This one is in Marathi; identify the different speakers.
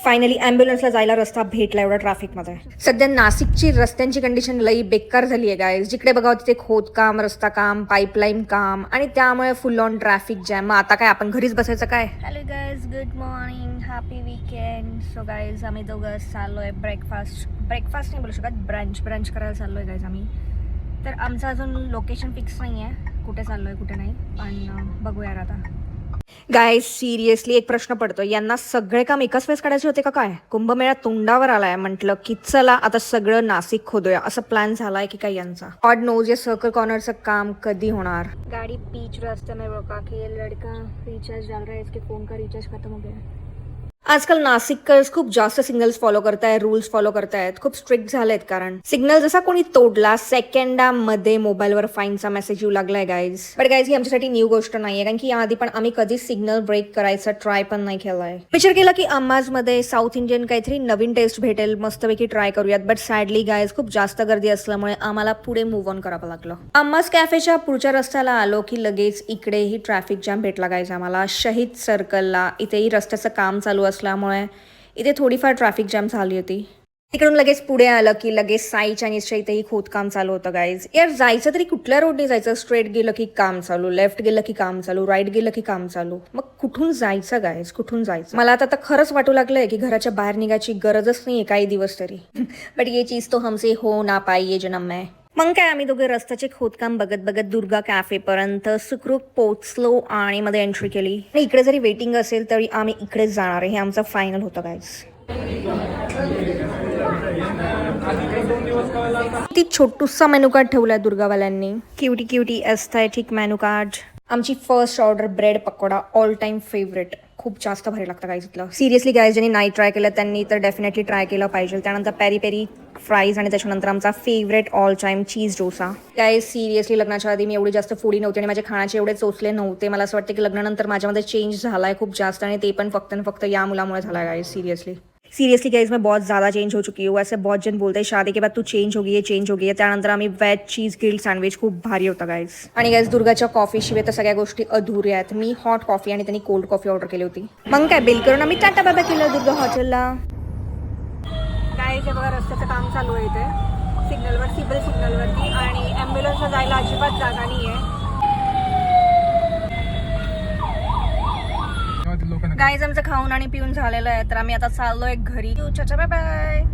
Speaker 1: फायनली ॲम्ब्युलन्सला जायला रस्ता भेटला एवढा ट्रॅफिकमध्ये. सध्या नाशिकची रस्त्यांची कंडिशन लई बेकार झाली आहे गाईज. जिकडे बघावं तिथे खोदकाम, रस्ता काम, पाईपलाईन काम आणि त्यामुळे फुल ऑन ट्रॅफिक जॅम. मग आता काय आपण घरीच बसायचं काय? Hello guys, good morning, happy weekend. So guys आम्ही दोघं चाललोय ब्रेकफास्ट नाही बोलू शकत, ब्रंच करायला चाललोय गाईज आम्ही. तर आमचं अजून लोकेशन फिक्स नाही आहे, कुठे चाललोय कुठे नाही, पण बघूया आता. गाईज सिरियसली एक प्रश्न पडतो, यांना सगळे काम एकाच वेळेस काढायचे होते का काय? कुंभमेळा तोंडावर आलाय, म्हटलं की चला आता सगळं नाशिक खोदूया, असं प्लॅन झालाय की काय यांचा? गॉड नोज या सर्कल कॉर्नरचं काम कधी होणार. गाडी बीच रास्ते में रोका के ये लड़का रिचार्ज डाल रहा है, इसके फोन का रिचार्ज खत्म हो गया. आजकाल नाशिककर्स खूप जास्त सिग्नल्स फॉलो करतायत, रूल्स फॉलो करतायत, खूप स्ट्रिक्ट झालेत. कारण सिग्नल जसा कोणी तोडला सेकंडामध्ये मोबाईलवर फाईनचा मेसेज येऊ लागलाय गाईज. बट गाईज ही आमच्यासाठी न्यू गोष्ट नाहीये, कारण की याआधी पण आम्ही कधीच सिग्नल ब्रेक करायचा ट्राय पण नाही केलाय. विचार केला की अम्माजमध्ये साऊथ इंडियन काहीतरी नवीन टेस्ट भेटेल, मस्तपैकी ट्राय करूयात. बट सॅडली गाईज खूप जास्त गर्दी असल्यामुळे आम्हाला पुढे मूव्ह ऑन करावं लागलं. अम्माज कॅफेच्या पुढच्या रस्त्याला आलो की लगेच इकडेही ट्रॅफिक जॅम भेटला गाईज आम्हाला. शहीद सर्कलला इथेही रस्त्याचं काम चालू असल्यामुळे इथे थोडीफार ट्रॅफिक जॅम झाली होती. तिकडून लगेच पुढे आलं की लगेच साई चायनीजच्या इथेही खोदकाम चालू होतं गाईज. यार जायचं तरी कुठल्या रोडने जायचं? स्ट्रेट गेलं की काम चालू, लेफ्ट गेलं की काम चालू, राईट गेलं की काम चालू. मग कुठून जायचं गाईज, कुठून जायचं? मला आता खरंच वाटू लागलंय की घराच्या बाहेर निघायची गरजच नाहीये काही दिवस तरी. बट ये चीज तो हमसे हो ना पाई ये जन्म में. मग काय आम्ही दोघे रस्त्याचे खोदकाम बघत बघत दुर्गा कॅफेपर्यंत सुखरूप पोहोचलो आणि मध्ये एंट्री केली. आणि इकडे जरी वेटिंग असेल तरी आम्ही इकडेच जाणार आहे, हे आमचं फायनल होतं गाईज. किती छोटूसा मेनू कार्ड ठेवलाय दुर्गावाल्यांनी. Cutie aesthetic menu card. आमची first order bread pakora, all time favourite. खूप जास्त भारी लागतं गाईज इथलं. सिरियसली गाईज ज्यांनी नाही ट्राय केलं त्यांनी तर डेफिनेटली ट्राय केलं पाहिजे. त्यानंतर पेरी पेरी फ्राईज आणि त्याच्यानंतर आमचा फेवरेट ऑल टाइम चीज डोसा. गाईज सिरियसली लग्नाच्या आधी मी एवढी जास्त फूडी नव्हते आणि माझे खाण्याचे एवढे चोचले नव्हते. मला असं वाटतं की लग्नानंतर माझ्यामध्ये चेंज झालाय खूप जास्त, आणि ते पण फक्त या मुलामुळे झालाय गाईज. सीरियसली गाइज मैं बहुत ज़्यादा चेंज हो चुकी हूँ. ऐसे बहुत जन बोलते हैं शादी के बाद तू चेंज हो गई है. त्यानंतर आम्ही वेज चीज ग्रिल्ड सँडविच खूप भारी होता गाइज. आणि गाइज दुर्गाच्या कॉफीशिवाय तर सगळ्या गोष्टी अधुऱ्या आहेत. मी हॉट कॉफी आणि त्यांनी कोल्ड कॉफी ऑर्डर केली होती. मग काय बिल करून आम्ही टाटा बाबा केलं दुर्गा हॉटेलला. गाइज हे बघा रस्त्याचं काम चालू आहे इथे सिग्नलवरती, आणि ॲम्ब्युलन्सला जायला अजिबात जागा नाही आहे. गाईज आमचं खाऊन आणि पिऊन झालेलं आहे, तर आम्ही आता चाललोय घरी. चाचा बाय बाय.